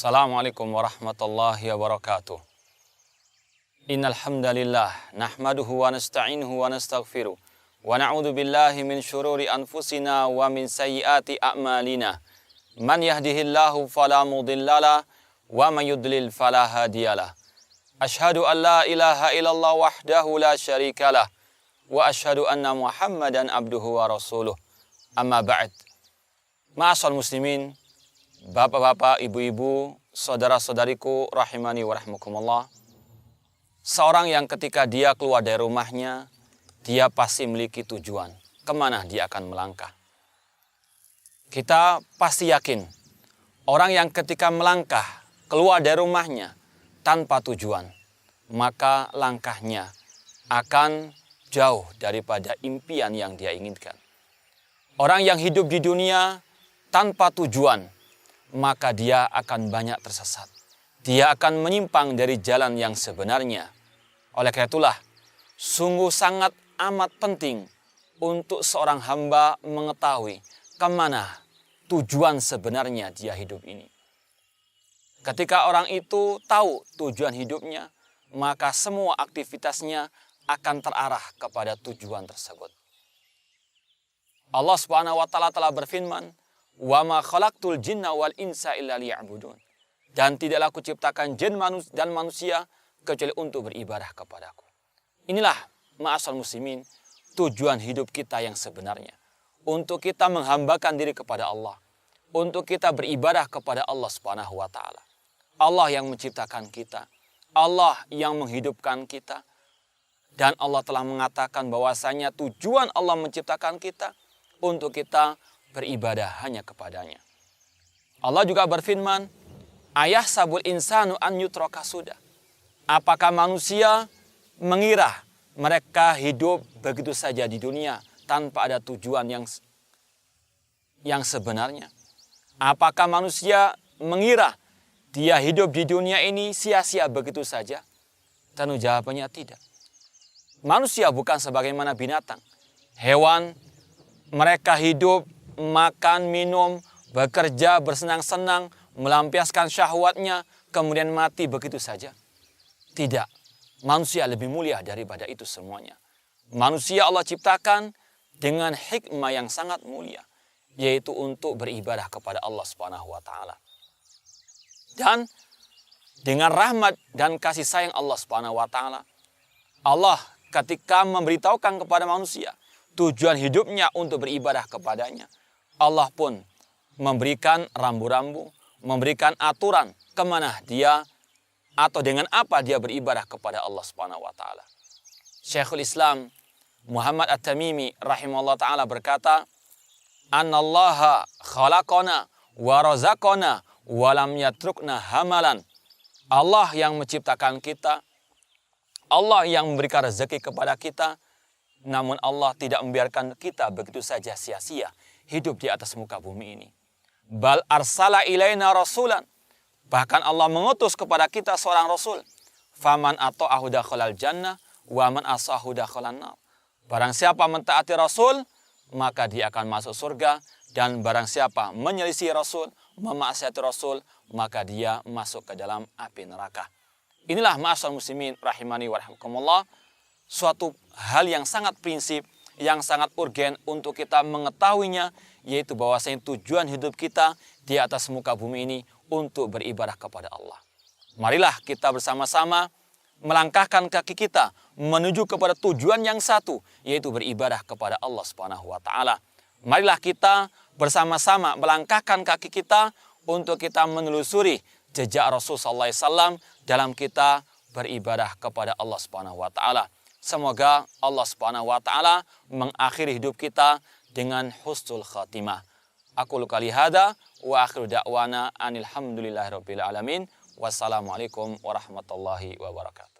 Assalamualaikum warahmatullahi wabarakatuh. Innal hamdalillah nahmaduhu wa nasta'inuhu wa nastaghfiruh wa na'udzu billahi min syururi anfusina wa min sayyiati a'malina. Man yahdihillahu fala mudhillalah wa man yudlil fala hadiyalah. Asyhadu an la ilaha illallah wahdahu la syarikalah wa asyhadu anna Muhammadan abduhu wa rasuluh. Amma ba'd. Ma'asal muslimin, bapak-bapak, ibu-ibu, saudara-saudariku rahimani wa rahmukumullah. Seorang yang ketika dia keluar dari rumahnya, dia pasti memiliki tujuan kemana dia akan melangkah. Kita pasti yakin orang yang ketika melangkah keluar dari rumahnya tanpa tujuan, maka langkahnya akan jauh daripada impian yang dia inginkan. Orang yang hidup di dunia tanpa tujuan, maka dia akan banyak tersesat. Dia akan menyimpang dari jalan yang sebenarnya. Oleh karena itulah, sungguh sangat amat penting untuk seorang hamba mengetahui kemana tujuan sebenarnya dia hidup ini. Ketika orang itu tahu tujuan hidupnya, maka semua aktivitasnya akan terarah kepada tujuan tersebut. Allah Subhanahu wa taala telah berfirman, "Wa ma khalaqtul jinna wal insa illa liya'budun." Dan tidaklah aku ciptakan jin dan manusia kecuali untuk beribadah kepadaku. Inilah ma'asal muslimin, tujuan hidup kita yang sebenarnya. Untuk kita menghambakan diri kepada Allah. Untuk kita beribadah kepada Allah Subhanahu wa taala. Allah yang menciptakan kita. Allah yang menghidupkan kita. Dan Allah telah mengatakan bahwasanya tujuan Allah menciptakan kita untuk kita beribadah hanya kepadanya. Allah juga berfirman, "Ayah sabul insanu an yutraka sudah." Apakah manusia mengira mereka hidup begitu saja di dunia tanpa ada tujuan yang sebenarnya? Apakah manusia mengira dia hidup di dunia ini sia-sia begitu saja? Tentu jawabannya tidak. Manusia bukan sebagaimana binatang. Hewan, mereka hidup, makan, minum, bekerja, bersenang-senang, melampiaskan syahwatnya, kemudian mati begitu saja. Tidak, manusia lebih mulia daripada itu semuanya. Manusia Allah ciptakan dengan hikmah yang sangat mulia, yaitu untuk beribadah kepada Allah Subhanahu wa taala. Dan dengan rahmat dan kasih sayang Allah Subhanahu wa taala, Allah ketika memberitahukan kepada manusia tujuan hidupnya untuk beribadah kepadanya, Allah pun memberikan rambu-rambu, memberikan aturan kemana dia atau dengan apa dia beribadah kepada Allah Subhanahu wa taala. Syekhul Islam Muhammad At-Tamimi rahimahullah taala berkata, "Anallaha khalaqana wa razaqana wa lam yatrukna hamalan." Allah yang menciptakan kita, Allah yang memberikan rezeki kepada kita, namun Allah tidak membiarkan kita begitu saja sia-sia hidup di atas muka bumi ini. Bal arsala ilaina rasulan. Bahkan Allah mengutus kepada kita seorang rasul. Faman ata'ahu dakhalal jannah wa man asahu dakhalan nar. Barang siapa mentaati rasul, maka dia akan masuk surga, dan barang siapa menyelisih rasul, memaksiati rasul, maka dia masuk ke dalam api neraka. Inilah ma'asal muslimin rahimani wa rahmukumullah, suatu hal yang sangat prinsip, yang sangat urgen untuk kita mengetahuinya, yaitu bahwasanya tujuan hidup kita di atas muka bumi ini untuk beribadah kepada Allah. Marilah kita bersama-sama melangkahkan kaki kita menuju kepada tujuan yang satu, yaitu beribadah kepada Allah Subhanahu wa taala. Marilah kita bersama-sama melangkahkan kaki kita untuk kita menelusuri jejak Rasul sallallahu alaihi wasallam dalam kita beribadah kepada Allah Subhanahu wa taala. Semoga Allah Subhanahu wa taala mengakhiri hidup kita dengan husnul khatimah. Aqulu qali hada wa akhiru da'wana anil hamdulillahirabbil alamin. Wassalamualaikum warahmatullahi wabarakatuh.